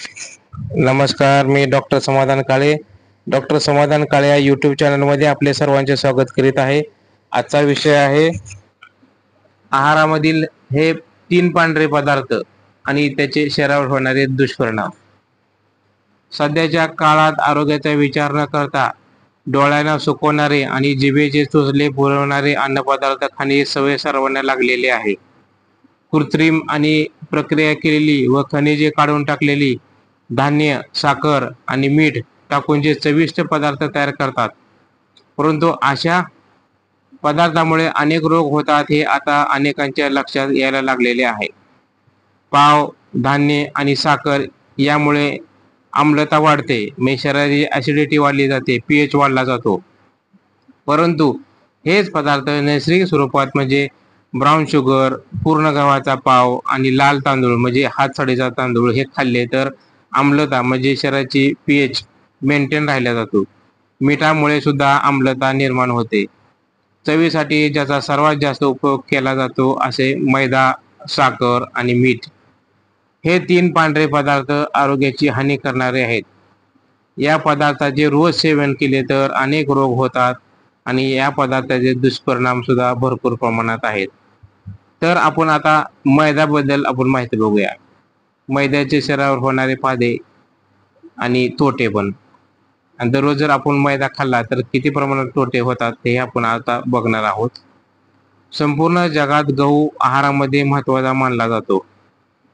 नमस्कार, मी डॉक्टर समाधान काळे. डॉक्टर समाधान काळे या यूट्यूब चॅनलमध्ये आपले सर्वांचे स्वागत करीत आहे. आजचा विषय आहे आहारामधील हे 3 पांढरे पदार्थ आणि त्याचे शरीरावर होणारे दुष्परिणाम. सध्याच्या काळात आरोग्याचा विचार न करता डोळ्यांना सुकवणारे आणि जिभेचे चोचले पुरवणारे अन्नपदार्थ खाण्याची सवय सर्वांना लागलेली आहे. कृत्रिम आणि प्रक्रिया केलेली व खनिजे काढून टाकलेली धान्य, साखर आणि मीठ टाकून जे चविष्ट पदार्थ तयार करतात, परंतु अशा पदार्थामुळे अनेक रोग होतात हे आता अनेकांच्या लक्षात यायला लागलेले आहे. पाव, धान्य आणि साखर यामुळे आम्लता वाढते, म्हणजे शरीराची ॲसिडिटी वाढली जाते, pH वाढला जातो. परंतु हेच पदार्थ नैसर्गिक स्वरूपात म्हणजे ब्राऊन शुगर, पूर्ण गव्हाचा पाव आणि लाल तांदूळ म्हणजे हातसडीचा तांदूळ हे खाल्ले तर आम्लता म्हणजे शरीराची pH मेंटेन राहिला जातो. मिठामुळे सुद्धा आम्लता निर्माण होते. चवीसाठी ज्याचा सर्वात जास्त उपयोग केला जातो असे मैदा, साखर आणि मीठ हे 3 पांढरे पदार्थ आरोग्याची हानी करणारे आहेत. या पदार्थाचे रोज सेवन केले तर अनेक रोग होतात आणि या पदार्थाचे दुष्परिणाम सुद्धा भरपूर प्रमाणात आहेत. तर आपण आता मैद्याबद्दल आपण माहिती बघूया. मैद्याचे शरीरावर होणारे फायदे आणि तोटे पण. आणि दररोज जर आपण मैदा खाल्ला तर किती प्रमाणात तोटे होतात हे आपण आता बघणार आहोत. संपूर्ण जगात गहू आहारामध्ये महत्त्वाचा मानला जातो.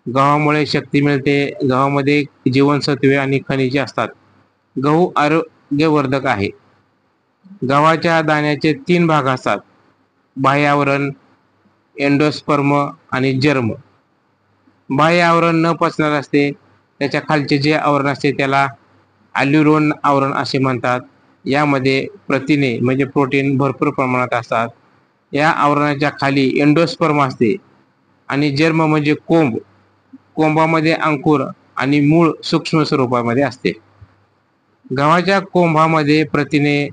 गव्हामुळे शक्ती मिळते. गव्हामध्ये जीवनसत्वे आणि खनिजे असतात. गहू आरोग्यवर्धक आहे. गव्हाच्या दाण्याचे 3 भाग असतात: बाह्य आवरण, एंडोस्पर्म आणि जर्म. बाह्य आवरण न पचणार असते. त्याच्या खालचे जे आवरण असते त्याला ॲल्युरोन आवरण असे म्हणतात. यामध्ये प्रथिने म्हणजे प्रोटीन भरपूर प्रमाणात असतात. या आवरणाच्या खाली एंडोस्पर्म असते आणि जर्म म्हणजे कोंब. कोंबामध्ये अंकुर आणि मूळ सूक्ष्म स्वरूपामध्ये असते. गव्हाच्या कोंबामध्ये प्रथिने,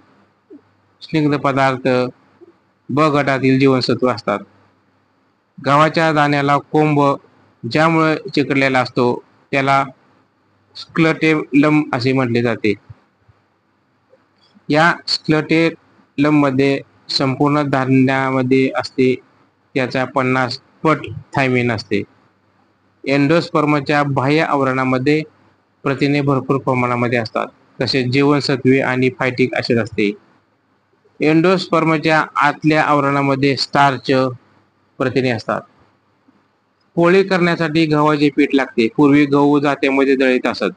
स्निग्ध पदार्थ, ब गटातील जीवनसत्व असतात. गव्हाच्या दाण्याला कोंब ज्यामुळे चिकटलेला असतो त्याला स्क्लेटेलम असे म्हटले जाते. या स्क्लेटेलम मध्ये संपूर्ण धान्यामध्ये असते त्याच्या 50 पट थायमिन असते. एंडोस्पर्मच्या बाह्य आवरणामध्ये प्रथिने भरपूर प्रमाणामध्ये असतात, तसेच जीवनसत्वे आणि फायटिक ॲसिड असते. एंडोस्पर्मच्या आतल्या आवरणामध्ये स्टार्च, प्रथिने असतात. पोळी करण्यासाठी गव्हाचे पीठ लागते. पूर्वी गहू जात्यामध्ये दळीत असत.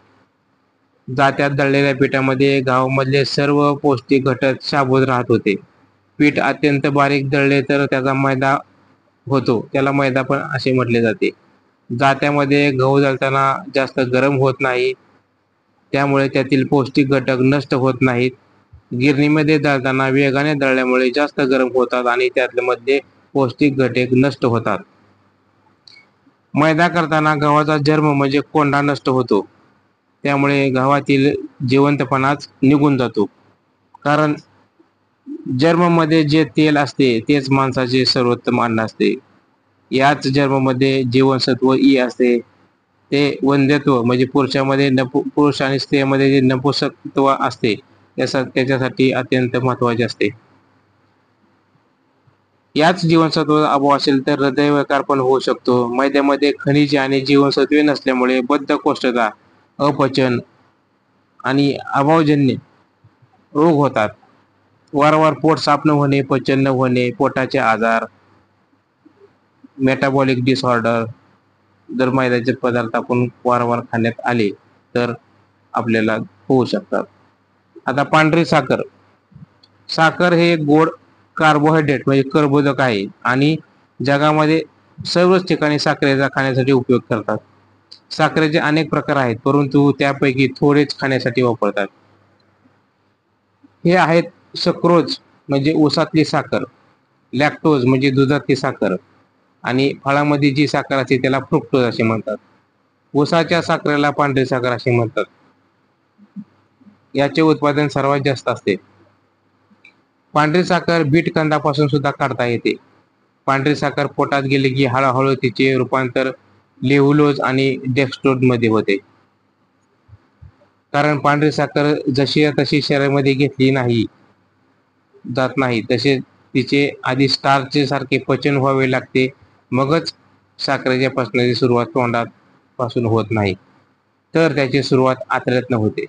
जात्यात दळलेल्या पिठामध्ये गव्हामधले सर्व पौष्टिक घटक शाबूत राहत होते. पीठ अत्यंत बारीक दळले तर त्याचा मैदा होतो, त्याला मैदा पण असे म्हटले जाते. जात्यामध्ये गहू दळताना जास्त गरम होत नाही, त्यामुळे त्यातील पौष्टिक घटक नष्ट होत नाहीत. गिरणीमध्ये दळताना वेगाने दळल्यामुळे जास्त गरम होतात आणि त्यातले पौष्टिक घटक नष्ट होतात. मैदा करताना गव्हाचा जर्म म्हणजे कोंडा नष्ट होतो, त्यामुळे गव्हातील जिवंतपणाच निघून जातो. कारण जर्ममध्ये जे तेल असते तेच माणसाचे सर्वोत्तम अन्न असते. याच जर्ममध्ये जीवनसत्व ई असते. ते वंध्यत्व म्हणजे पुरुषामध्ये पुरुष आणि स्त्रियामध्ये जे नपुंसकत्व असते त्याच्यासाठी अत्यंत महत्त्वाचे असते. याच जीवनसत्वाचा अभाव असेल तर हृदयविकार पण होऊ शकतो. मैद्यामध्ये खनिजे आणि जीवनसत्वे नसल्यामुळे बद्धकोष्ठता, अपचन आणि अभावजन्य रोग होतात. वारंवार पोट साफ न होणे, पचन न होणे, पोटाचे आजार, मेटाबॉलिक डिसऑर्डर जर मैद्याचे पदार्थ आपण वारंवार खाण्यात आले तर आपल्याला होऊ शकतात. आता पांढरी साखर. साखर हे गोड कार्बोहायड्रेट म्हणजे कर्बोदक आहे आणि जगामध्ये सर्वच ठिकाणी साखरेचा खाण्यासाठी उपयोग करतात. साखरेचे अनेक प्रकार आहेत, परंतु त्यापैकी थोडेच खाण्यासाठी वापरतात. हे आहेत सक्रोज म्हणजे ऊसातली साखर, लॅक्टोज म्हणजे दुधातली साखर आणि फळामध्ये जी साखर असते त्याला फ्रुक्टोज असे म्हणतात. ऊसाच्या साखरेला पांढरी साखर असे म्हणतात. याचे उत्पादन सर्वात जास्त असते. पांढरी साखर बीटकंदापासून सुद्धा काढता येते. पांढरी साखर पोटात गेली की हळूहळू तिचे रूपांतर लेव्हुलोज आणि डेक्स्ट्रोज मध्ये होते. कारण पांढरी साखर जशी तशी शरीरामध्ये घेतली नाही जात नाही, तसे तिचे आधी स्टार्च सारखे पचन व्हावे लागते, मगच साखरेच्या पचनाची सुरुवात तोंडात पासून होत नाही, तर त्याची सुरुवात आतड्यातनं होते.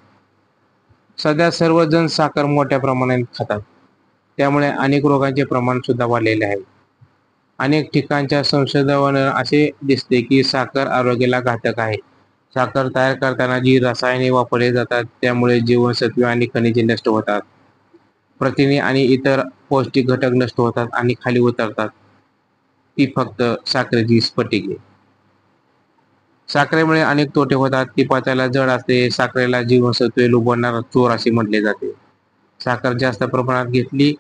सध्या सर्वजण साखर मोठ्या प्रमाणात खातात, त्यामुळे अनेक रोगांचे प्रमाण सुद्धा वाढलेले आहे. अनेक ठिकाणच्या संशोधनावर असे दिसते की साखर आरोग्याला घातक आहे. साखर तयार करताना जी रसायने वापरली जातात त्यामुळे जीवनसत्वे आणि खनिजे नष्ट होतात, प्रथिने आणि इतर पौष्टिक घटक नष्ट होतात आणि खाली उतरतात. ती फक्त साखरेची स्फटिके. साखरेमुळे अनेक तोटे होतात. ती पचायला जड असते. साखरेला जीवनसत्वे लुबाडणारा चोर असे म्हटले जाते. साखर जास्त प्रमाणात घेतली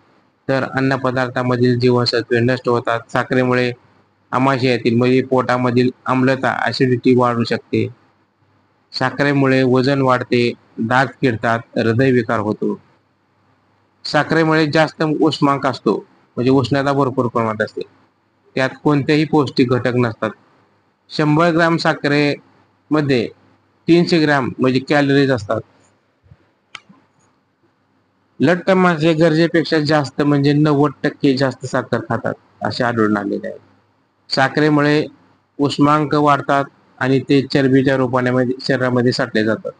तर अन्नपदार्थामधील जीवनसत्वे नष्ट होतात. साखरेमुळे आमाशयातील म्हणजे पोटामधील आम्लता ऍसिडिटी वाढू शकते. साखरेमुळे वजन वाढते, दात किडतात, हृदयविकार होतो. साखरेमुळे जास्त उष्मांक असतो, म्हणजे उष्णता भरपूर प्रमाणात असते. त्यात कोणतेही पौष्टिक घटक नसतात. 100 ग्रॅम साखरेमध्ये 300 ग्रॅम म्हणजे कॅलरीज असतात. लठ्ठ माणसे गरजेपेक्षा जास्त म्हणजे 90% जास्त साखर खातात असे आढळून आलेले आहे. साखरेमुळे उष्मांक वाढतात आणि ते चरबीच्या रूपाने शरीरामध्ये साठले जातात.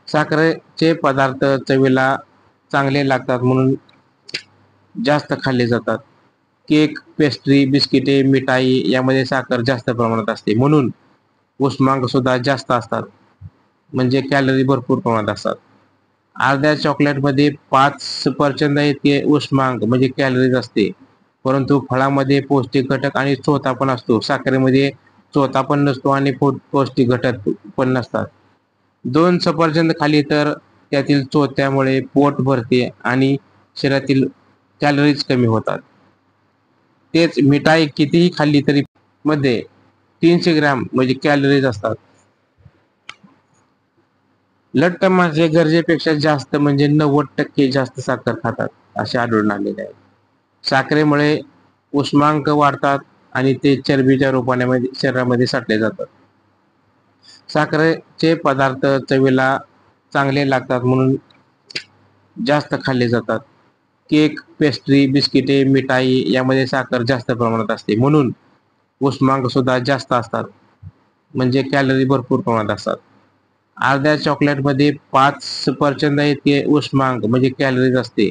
साखरेचे पदार्थ चवीला चांगले लागतात म्हणून जास्त खाल्ले जातात. केक, पेस्ट्री, बिस्किटे, मिठाई यामध्ये साखर जास्त प्रमाणात असते, म्हणून उष्मांक सुद्धा जास्त असतात, म्हणजे कॅलरी भरपूर प्रमाणात असतात. अर्ध्या चॉकलेटमध्ये 5 सफरचंद इतके उष्मांक म्हणजे कॅलरीज असते, परंतु फळामध्ये पौष्टिक घटक आणि चोथा पण असतो. साखरेमध्ये चोथा पण नसतो आणि पौष्टिक घटक पण नसतात. 2 सफरचंद खाली तर त्यातील चोथ्यामुळे पोट भरते आणि शरीरातील कॅलरीज कमी होतात. तेच मिठाई कितीही खाल्ली तरी मध्ये 300 ग्रॅम म्हणजे कॅलरीज असतात. लठ्ठ माणसे गरजेपेक्षा जास्त म्हणजे 90% जास्त साखर खातात असे आढळून आलेले आहे. साखरेमुळे उष्मांक वाढतात आणि ते चरबीच्या रूपाने शरीरामध्ये साठले जातात. साखरेचे पदार्थ चवीला चांगले लागतात म्हणून जास्त खाल्ले जातात. केक, पेस्ट्री, बिस्किटे, मिठाई यामध्ये साखर जास्त प्रमाणात असते, म्हणून उष्मांक सुद्धा जास्त असतात, म्हणजे कॅलरी भरपूर प्रमाणात असतात. अर्ध्या चॉकलेटमध्ये 5 सफरचंद इतके उष्मांक म्हणजे कॅलरीज असते,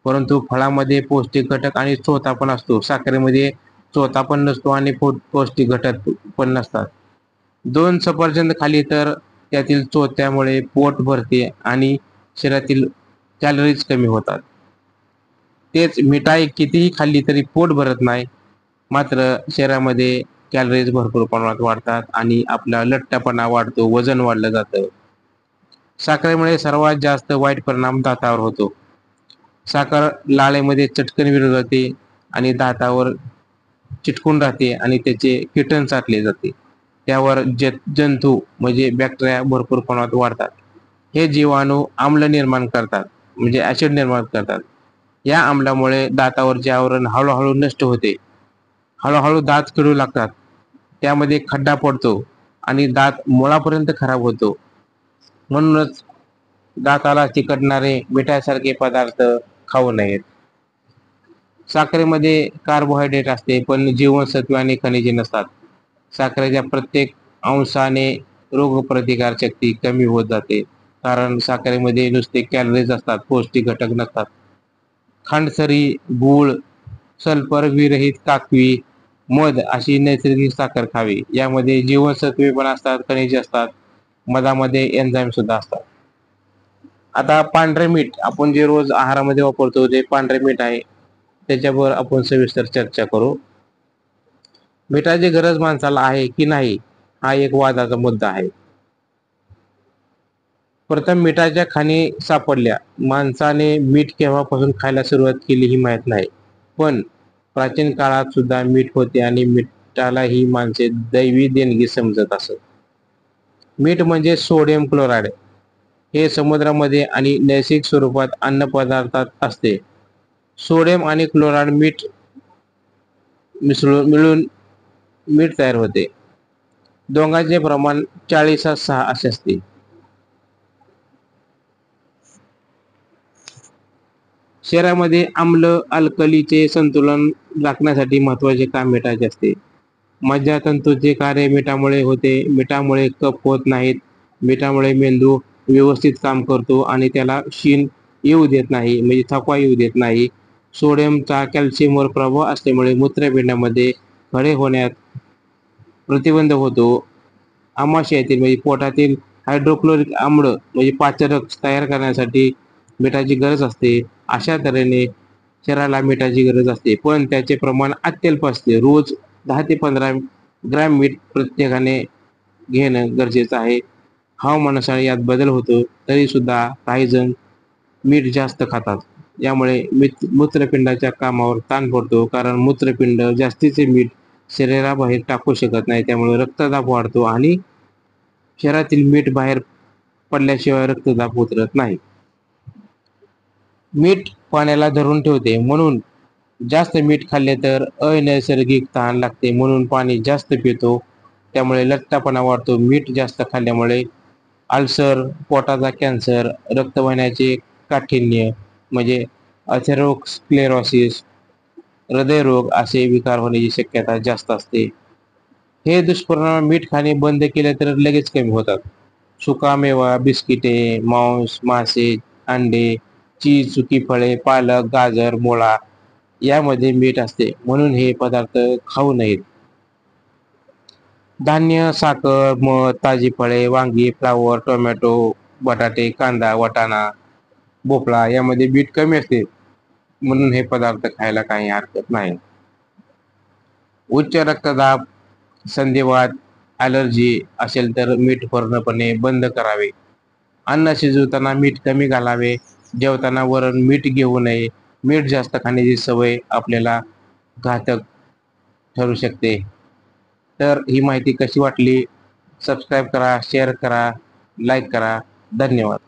परंतु फळामध्ये पौष्टिक घटक आणि चोथा पण असतो. साखरेमध्ये चोथा पण नसतो आणि पौष्टिक घटक पण नसतात. 2 सफरचंद खाली तर त्यातील चोथ्यामुळे पोट भरते आणि शरीरातील कॅलरीज कमी होतात. तेच मिठाई कितीही खाल्ली तरी पोट भरत नाही, मात्र शरीरामध्ये कॅलरीज भरपूर प्रमाणात वाढतात आणि आपला लठ्ठपणा वाढतो, वजन वाढलं जातं. साखरेमुळे सर्वात जास्त वाईट परिणाम दातावर होतो. साखर लाळेमध्ये चटकन विरघळते आणि दातावर चिटकून राहते आणि त्याचे कीटन साठले जाते. त्यावर जंतू म्हणजे बॅक्टेरिया भरपूर प्रमाणात वाढतात. हे जीवाणू आम्ल निर्माण करतात, म्हणजे ऍसिड निर्माण करतात. या आम्लामुळे दातावरचे आवरण हळूहळू नष्ट होते. हळूहळू दात किडू लागतात, त्यामध्ये खड्डा पडतो आणि दात मुळापर्यंत खराब होतो. म्हणूनच दाताला चिकटणारे मिठासारखे पदार्थ खाऊ नयेत. साखरेमध्ये कार्बोहायड्रेट असते पण जीवनसत्वे आणि खनिजे नसतात. साखरेच्या प्रत्येक अंशाने रोगप्रतिकार शक्ती कमी होत जाते, कारण साखरेमध्ये नुसते कॅलरीज असतात, पौष्टिक घटक नसतात. खांडसरी, गूळ, सल्फर विरहित काकवी, मध अशी नैसर्गिक साखर खावी. यामध्ये जीवनसत्वे पण असतात, खनिजे असतात, मधामध्ये एन्झाईम सुद्धा असतात. आता पांढरे मीठ आपण जे रोज आहारामध्ये वापरतो, जे पांढरे मीठ आहे त्याच्यावर आपण सविस्तर चर्चा करू. मिठाची गरज माणसाला आहे की नाही हा एक वादाचा मुद्दा आहे. प्रथम मिठाच्या खाणी सापडल्या. माणसाने मीठ केव्हापासून खायला सुरुवात केली ही माहीत नाही, पण प्राचीन काळात सुद्धा मीठ होते आणि मिठाला ही माणसे दैवी देणगी समजत असत. मीठ म्हणजे सोडियम क्लोराईड. हे समुद्रामध्ये आणि नैसर्गिक स्वरूपात अन्नपदार्थात असते. सोडियम आणि क्लोराईड मीठ मिळून मीठ तयार होते. दोघांचे प्रमाण 40:6 असे असते. शरीरामध्ये आम्ल अल्कलीचे संतुलन राखण्यासाठी महत्वाचे काम मिठाचे असते. मज्जातंतूचे कार्य मिठामुळे होते. मिठामुळे कफ होत नाहीत. मिठामुळे मेंदू व्यवस्थित काम करतो आणि त्याला क्षीण येऊ देत नाही, म्हणजे थकवा येऊ देत नाही. सोडियमचा कॅल्शियमवर प्रभाव असल्यामुळे मूत्रपिंडामध्ये खडे होण्यात प्रतिबंध होतो. आमाशयातील म्हणजे पोटातील हायड्रोक्लोरिक आम्ल म्हणजे पाचरक तयार करण्यासाठी मिठाची गरज असते. अशा तऱ्हेने शरीराला मिठाची गरज असते, पण त्याचे प्रमाण अत्यल्प असते. रोज 10 ते 15 ग्रॅम मीठ प्रत्येकाने घेणं गरजेचं आहे. हवामानानुसार यात बदल होतो, तरी सुद्धा काही जण मीठ जास्त खातात. यामुळे मूत्रपिंडाच्या कामावर ताण पडतो, कारण मूत्रपिंड जास्तीचे मीठ शरीराबाहेर टाकू शकत नाही. त्यामुळे रक्तदाब वाढतो आणि शरीरातील मीठ बाहेर पडल्याशिवाय रक्तदाब उतरत नाही. मीठ पाण्याला धरून ठेवते, म्हणून जास्त मीठ खाल्ले तर अनैसर्गिक तहान लागते, म्हणून पाणी जास्त पितो. त्यामुळे लठ्ठपणा वाढतो. मीठ जास्त खाल्ल्यामुळे अल्सर, पोटाचा कॅन्सर, रक्त वाहिन्याचे काठिण्य म्हणजे अथेरोस्क्लेरोसिस, हृदयरोग असे विकार होण्याची शक्यता जास्त असते. हे दुष्परिणाम मीठ खाणे बंद केले तर लगेच कमी होतात. सुकामेवा, बिस्किटे, मांस, मासे, अंडे, चीज, सुकी फळे, पालक, गाजर, मुळा यामध्ये मीठ असते, म्हणून हे पदार्थ खाऊ नयेत. धान्य, साखर, मध, ताजी फळे, वांगी, फ्लावर, टोमॅटो, बटाटे, कांदा, वाटाणा, भोपळा यामध्ये मीठ कमी असते, म्हणून हे पदार्थ खायला काही हरकत नाही. उच्च रक्तदाब, संधिवात, ॲलर्जी असेल तर मीठ पूर्णपणे बंद करावे. अन्न शिजवताना मीठ कमी घालावे. जेवताना वरण मीठ घेऊ नये. मीठ जास्त खाण्याची सवय आपल्याला घातक ठरू शकते. तर ही माहिती कशी वाटली? सबस्क्राईब करा, शेअर करा, लाईक करा. धन्यवाद.